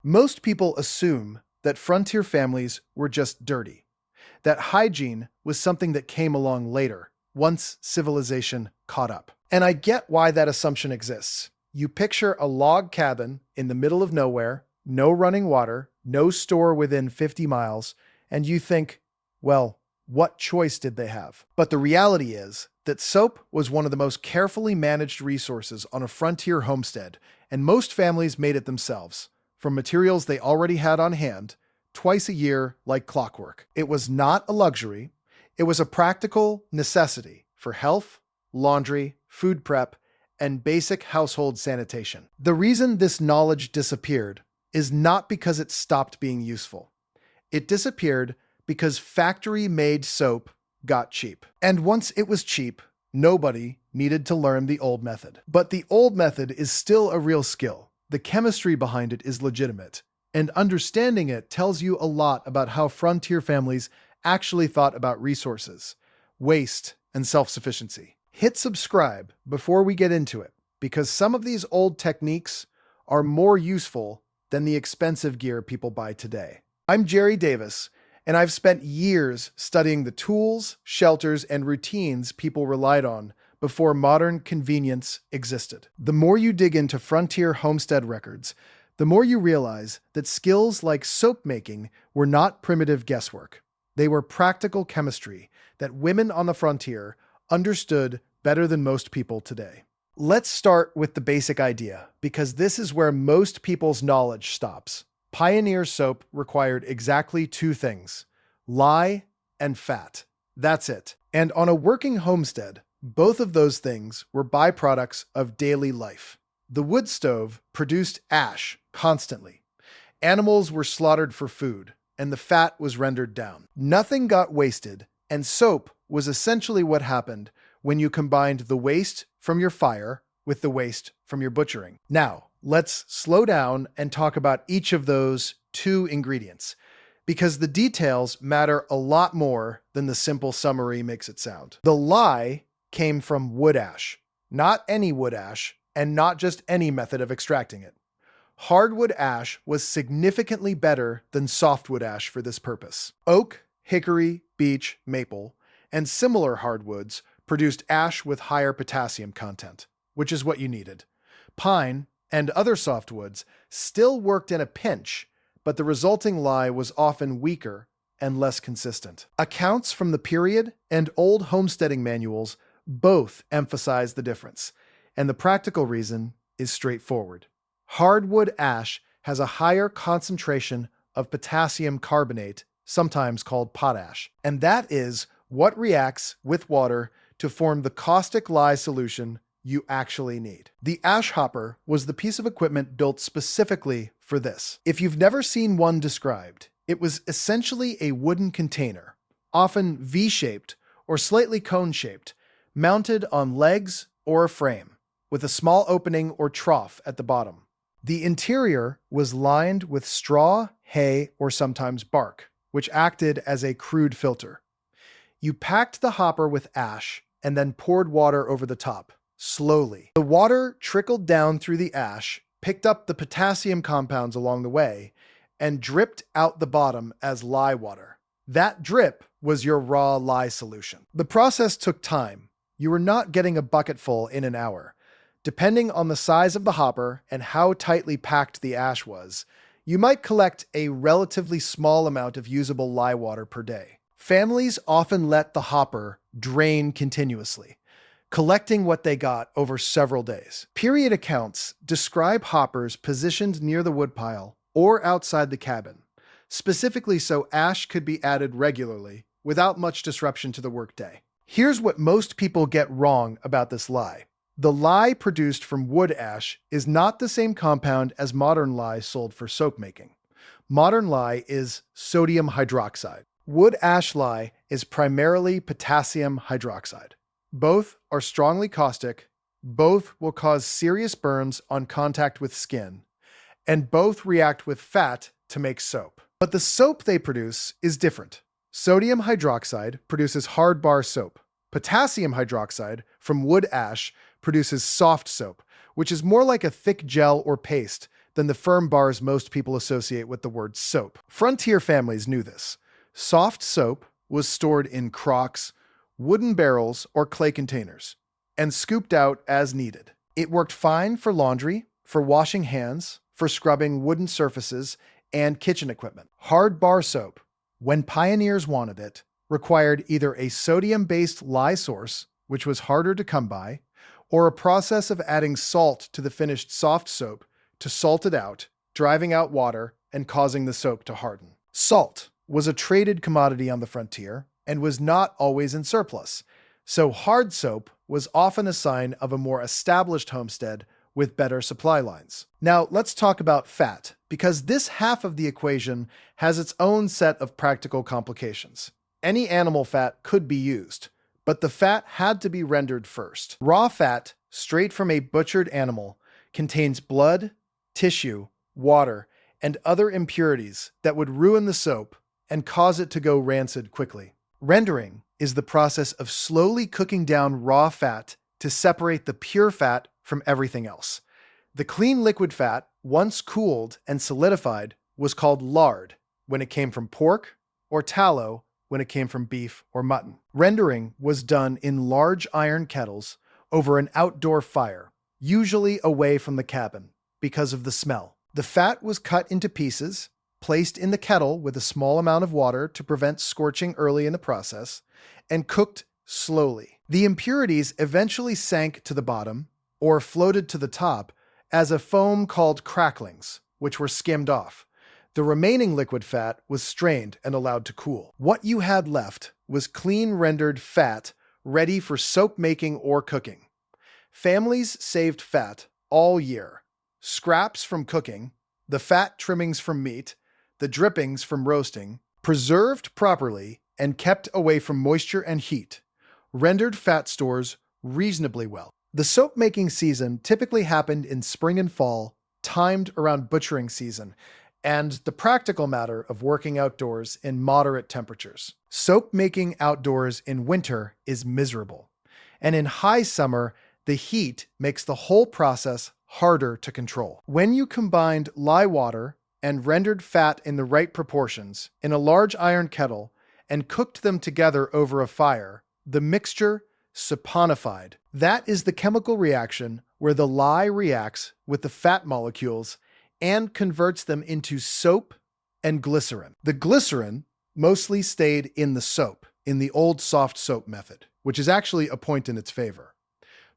Most people assume that frontier families were just dirty, that hygiene was something that came along later, once civilization caught up. And I get why that assumption exists. You picture a log cabin in the middle of nowhere, no running water, no store within 50 miles, and you think, well, what choice did they have? But the reality is that soap was one of the most carefully managed resources on a frontier homestead, and most families made it themselves, from materials they already had on hand, twice a year like clockwork. It was not a luxury, it was a practical necessity for health, laundry, food prep, and basic household sanitation. The reason this knowledge disappeared is not because it stopped being useful. It disappeared because factory-made soap got cheap. And once it was cheap, nobody needed to learn the old method. But the old method is still a real skill. The chemistry behind it is legitimate, and understanding it tells you a lot about how frontier families actually thought about resources, waste, and self-sufficiency. Hit subscribe before we get into it, because some of these old techniques are more useful than the expensive gear people buy today. I'm Jerry Davis, and I've spent years studying the tools, shelters, and routines people relied on before modern convenience existed. The more you dig into frontier homestead records, the more you realize that skills like soap making were not primitive guesswork. They were practical chemistry that women on the frontier understood better than most people today. Let's start with the basic idea, because this is where most people's knowledge stops. Pioneer soap required exactly two things: lye and fat. That's it. And on a working homestead, both of those things were byproducts of daily life. The wood stove produced ash constantly. Animals were slaughtered for food, and the fat was rendered down. Nothing got wasted, and soap was essentially what happened when you combined the waste from your fire with the waste from your butchering. Now, let's slow down and talk about each of those two ingredients, because the details matter a lot more than the simple summary makes it sound. The lye came from wood ash, not any wood ash, and not just any method of extracting it. Hardwood ash was significantly better than softwood ash for this purpose. Oak, hickory, beech, maple, and similar hardwoods produced ash with higher potassium content, which is what you needed. Pine and other softwoods still worked in a pinch, but the resulting lye was often weaker and less consistent. Accounts from the period and old homesteading manuals both emphasize the difference, and the practical reason is straightforward. Hardwood ash has a higher concentration of potassium carbonate, sometimes called potash, and that is what reacts with water to form the caustic lye solution you actually need. The ash hopper was the piece of equipment built specifically for this. If you've never seen one described, it was essentially a wooden container, often V-shaped or slightly cone-shaped, mounted on legs or a frame, with a small opening or trough at the bottom. The interior was lined with straw, hay, or sometimes bark, which acted as a crude filter. You packed the hopper with ash and then poured water over the top, slowly. The water trickled down through the ash, picked up the potassium compounds along the way, and dripped out the bottom as lye water. That drip was your raw lye solution. The process took time. You were not getting a bucketful in an hour. Depending on the size of the hopper and how tightly packed the ash was, you might collect a relatively small amount of usable lye water per day. Families often let the hopper drain continuously, collecting what they got over several days. Period accounts describe hoppers positioned near the woodpile or outside the cabin, specifically so ash could be added regularly without much disruption to the workday. Here's what most people get wrong about this lye. The lye produced from wood ash is not the same compound as modern lye sold for soap making. Modern lye is sodium hydroxide. Wood ash lye is primarily potassium hydroxide. Both are strongly caustic, both will cause serious burns on contact with skin, and both react with fat to make soap. But the soap they produce is different. Sodium hydroxide produces hard bar soap. Potassium hydroxide from wood ash produces soft soap, which is more like a thick gel or paste than the firm bars most people associate with the word soap. Frontier families knew this. Soft soap was stored in crocks, wooden barrels, or clay containers, and scooped out as needed. It worked fine for laundry, for washing hands, for scrubbing wooden surfaces, and kitchen equipment. Hard bar soap, when pioneers wanted it, required either a sodium-based lye source, which was harder to come by, or a process of adding salt to the finished soft soap to salt it out, driving out water and causing the soap to harden. Salt was a traded commodity on the frontier and was not always in surplus, so hard soap was often a sign of a more established homestead with better supply lines. Now, let's talk about fat, because this half of the equation has its own set of practical complications. Any animal fat could be used, but the fat had to be rendered first. Raw fat, straight from a butchered animal, contains blood, tissue, water, and other impurities that would ruin the soap and cause it to go rancid quickly. Rendering is the process of slowly cooking down raw fat to separate the pure fat from everything else. The clean liquid fat, once cooled and solidified, was called lard when it came from pork, or tallow when it came from beef or mutton. Rendering was done in large iron kettles over an outdoor fire, usually away from the cabin, because of the smell. The fat was cut into pieces, placed in the kettle with a small amount of water to prevent scorching early in the process, and cooked slowly. The impurities eventually sank to the bottom, or floated to the top, as a foam called cracklings, which were skimmed off. The remaining liquid fat was strained and allowed to cool. What you had left was clean rendered fat ready for soap making or cooking. Families saved fat all year. Scraps from cooking, the fat trimmings from meat, the drippings from roasting, preserved properly and kept away from moisture and heat, rendered fat stores reasonably well. The soap-making season typically happened in spring and fall, timed around butchering season, and the practical matter of working outdoors in moderate temperatures. Soap-making outdoors in winter is miserable, and in high summer, the heat makes the whole process harder to control. When you combined lye water and rendered fat in the right proportions in a large iron kettle and cooked them together over a fire, the mixture saponified. That is the chemical reaction where the lye reacts with the fat molecules and converts them into soap and glycerin. The glycerin mostly stayed in the soap in the old soft soap method, which is actually a point in its favor.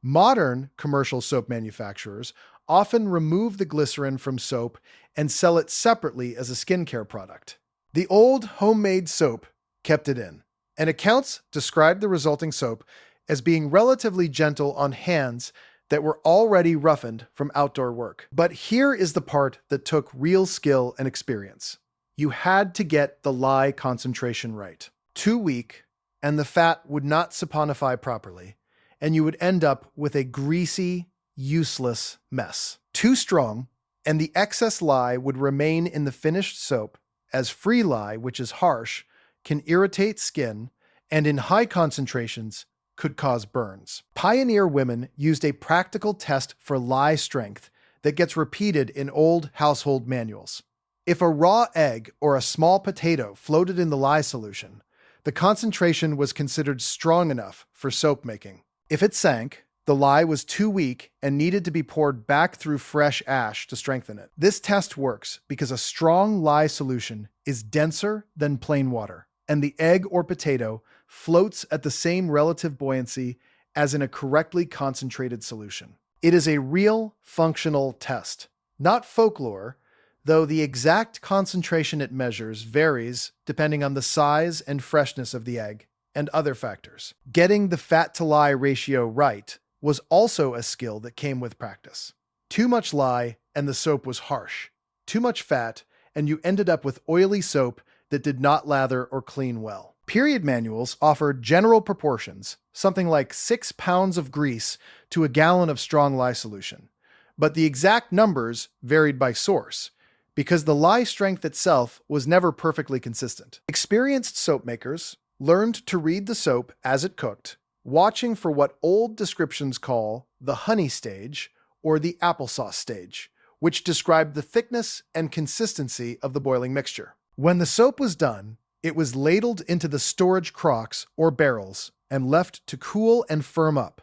Modern commercial soap manufacturers often remove the glycerin from soap and sell it separately as a skincare product. The old homemade soap kept it in, and accounts described the resulting soap as being relatively gentle on hands that were already roughened from outdoor work. But here is the part that took real skill and experience. You had to get the lye concentration right. Too weak, and the fat would not saponify properly, and you would end up with a greasy, useless mess. Too strong, and the excess lye would remain in the finished soap, as free lye, which is harsh, can irritate skin, and in high concentrations, could cause burns. Pioneer women used a practical test for lye strength that gets repeated in old household manuals. If a raw egg or a small potato floated in the lye solution, the concentration was considered strong enough for soap making. If it sank, the lye was too weak and needed to be poured back through fresh ash to strengthen it. This test works because a strong lye solution is denser than plain water, and the egg or potato floats at the same relative buoyancy as in a correctly concentrated solution. It is a real functional test, not folklore, though the exact concentration it measures varies depending on the size and freshness of the egg and other factors. Getting the fat-to-lye ratio right was also a skill that came with practice. Too much lye and the soap was harsh. Too much fat and you ended up with oily soap that did not lather or clean well. Period manuals offered general proportions, something like 6 pounds of grease to a gallon of strong lye solution, but the exact numbers varied by source, because the lye strength itself was never perfectly consistent. Experienced soap makers learned to read the soap as it cooked, watching for what old descriptions call the honey stage or the applesauce stage, which described the thickness and consistency of the boiling mixture. When the soap was done, it was ladled into the storage crocks or barrels and left to cool and firm up.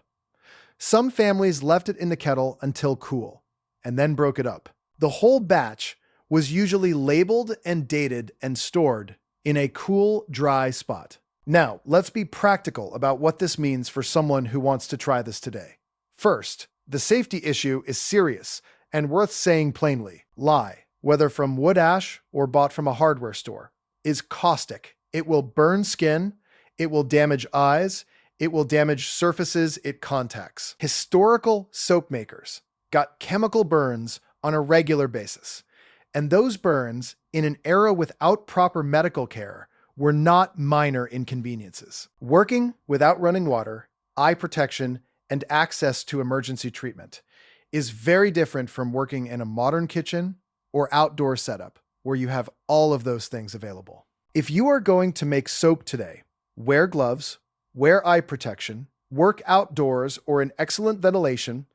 Some families left it in the kettle until cool, and then broke it up. The whole batch was usually labeled and dated and stored in a cool, dry spot. Now, let's be practical about what this means for someone who wants to try this today. First, the safety issue is serious and worth saying plainly. Lye, whether from wood ash or bought from a hardware store, is caustic. It will burn skin, it will damage eyes, it will damage surfaces it contacts. Historical soap makers got chemical burns on a regular basis, and those burns, in an era without proper medical care, were not minor inconveniences. Working without running water, eye protection, and access to emergency treatment is very different from working in a modern kitchen or outdoor setup where you have all of those things available. If you are going to make soap today, wear gloves, wear eye protection, work outdoors or in excellent ventilation,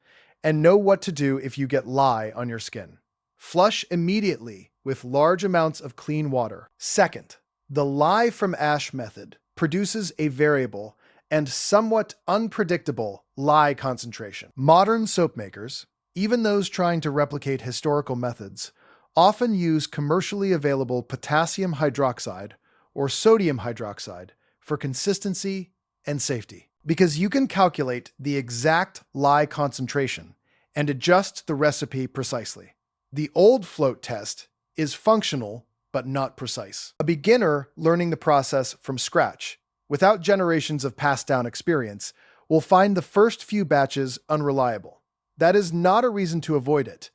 and know what to do if you get lye on your skin. Flush immediately with large amounts of clean water. Second, the lye from ash method produces a variable and somewhat unpredictable lye concentration. Modern soap makers, even those trying to replicate historical methods, often use commercially available potassium hydroxide or sodium hydroxide for consistency and safety. Because you can calculate the exact lye concentration and adjust the recipe precisely. The old float test is functional but not precise. A beginner learning the process from scratch, without generations of passed down experience, will find the first few batches unreliable. That is not a reason to avoid it,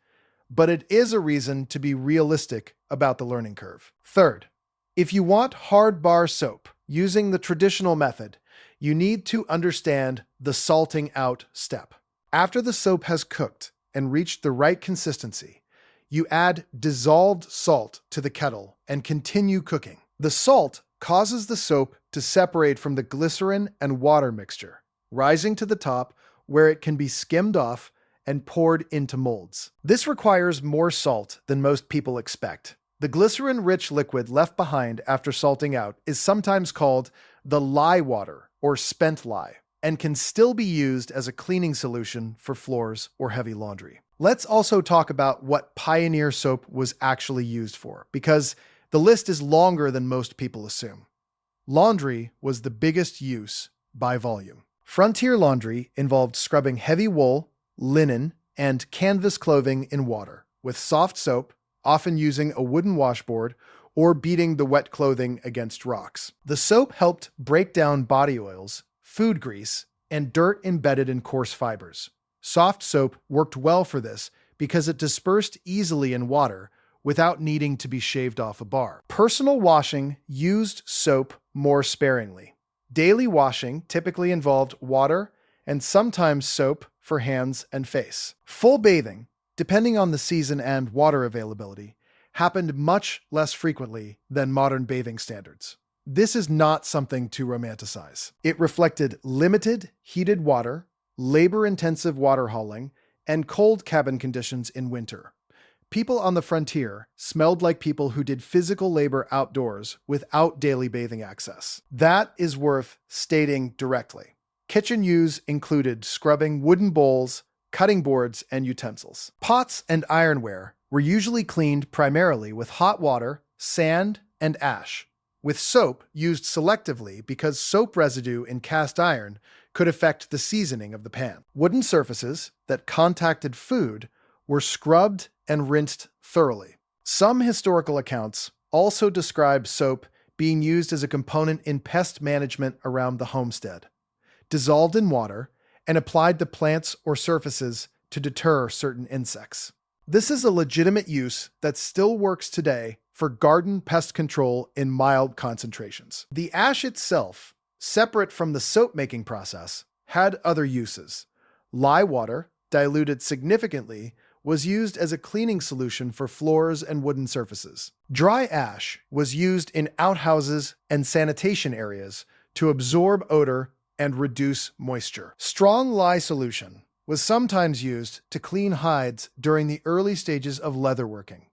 but it is a reason to be realistic about the learning curve. Third, if you want hard bar soap using the traditional method, you need to understand the salting out step. After the soap has cooked and reached the right consistency, you add dissolved salt to the kettle and continue cooking. The salt causes the soap to separate from the glycerin and water mixture, rising to the top where it can be skimmed off and poured into molds. This requires more salt than most people expect. The glycerin-rich liquid left behind after salting out is sometimes called the lye water or spent lye, and can still be used as a cleaning solution for floors or heavy laundry. Let's also talk about what Pioneer soap was actually used for, because the list is longer than most people assume. Laundry was the biggest use by volume. Frontier laundry involved scrubbing heavy wool, linen, and canvas clothing in water, with soft soap, often using a wooden washboard, or beating the wet clothing against rocks. The soap helped break down body oils, food grease, and dirt embedded in coarse fibers. Soft soap worked well for this because it dispersed easily in water without needing to be shaved off a bar. Personal washing used soap more sparingly. Daily washing typically involved water and sometimes soap for hands and face. Full bathing, depending on the season and water availability, happened much less frequently than modern bathing standards. This is not something to romanticize. It reflected limited heated water, labor-intensive water hauling, and cold cabin conditions in winter. People on the frontier smelled like people who did physical labor outdoors without daily bathing access. That is worth stating directly. Kitchen use included scrubbing wooden bowls, cutting boards, and utensils. Pots and ironware were usually cleaned primarily with hot water, sand, and ash, with soap used selectively because soap residue in cast iron could affect the seasoning of the pan. Wooden surfaces that contacted food were scrubbed and rinsed thoroughly. Some historical accounts also describe soap being used as a component in pest management around the homestead, dissolved in water, and applied to plants or surfaces to deter certain insects. This is a legitimate use that still works today for garden pest control in mild concentrations. The ash itself, separate from the soap-making process, had other uses. Lye water, diluted significantly, was used as a cleaning solution for floors and wooden surfaces. Dry ash was used in outhouses and sanitation areas to absorb odor and reduce moisture. Strong lye solution was sometimes used to clean hides during the early stages of leatherworking,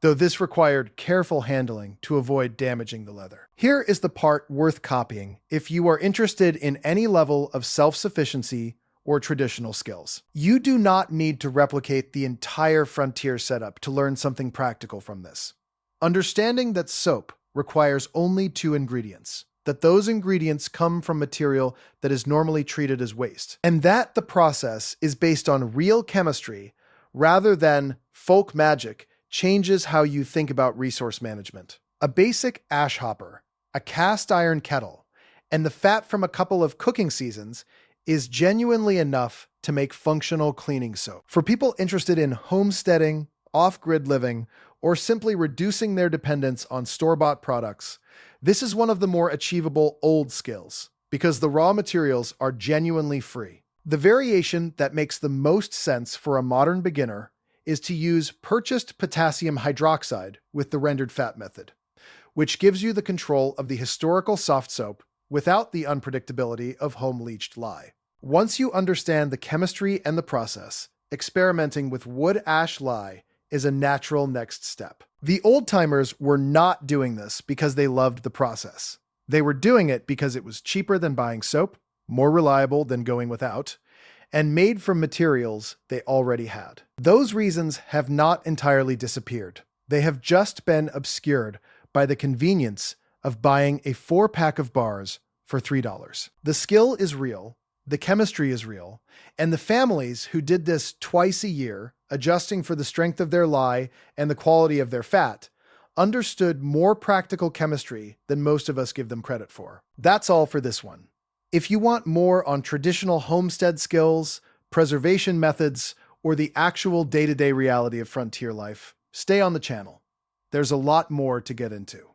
though this required careful handling to avoid damaging the leather. Here is the part worth copying if you are interested in any level of self-sufficiency or traditional skills. You do not need to replicate the entire frontier setup to learn something practical from this. Understanding that soap requires only 2 ingredients, that those ingredients come from material that is normally treated as waste, and that the process is based on real chemistry rather than folk magic changes how you think about resource management. A basic ash hopper, a cast iron kettle, and the fat from a couple of cooking seasons is genuinely enough to make functional cleaning soap. For people interested in homesteading, off-grid living, or simply reducing their dependence on store-bought products, this is one of the more achievable old skills because the raw materials are genuinely free. The variation that makes the most sense for a modern beginner is to use purchased potassium hydroxide with the rendered fat method, which gives you the control of the historical soft soap without the unpredictability of home-leached lye. Once you understand the chemistry and the process, experimenting with wood ash lye is a natural next step. The old-timers were not doing this because they loved the process. They were doing it because it was cheaper than buying soap, more reliable than going without, and made from materials they already had. Those reasons have not entirely disappeared. They have just been obscured by the convenience of buying a 4-pack of bars for $3. The skill is real, the chemistry is real, and the families who did this twice a year, adjusting for the strength of their lye and the quality of their fat, understood more practical chemistry than most of us give them credit for. That's all for this one. If you want more on traditional homestead skills, preservation methods, or the actual day-to-day reality of frontier life, stay on the channel. There's a lot more to get into.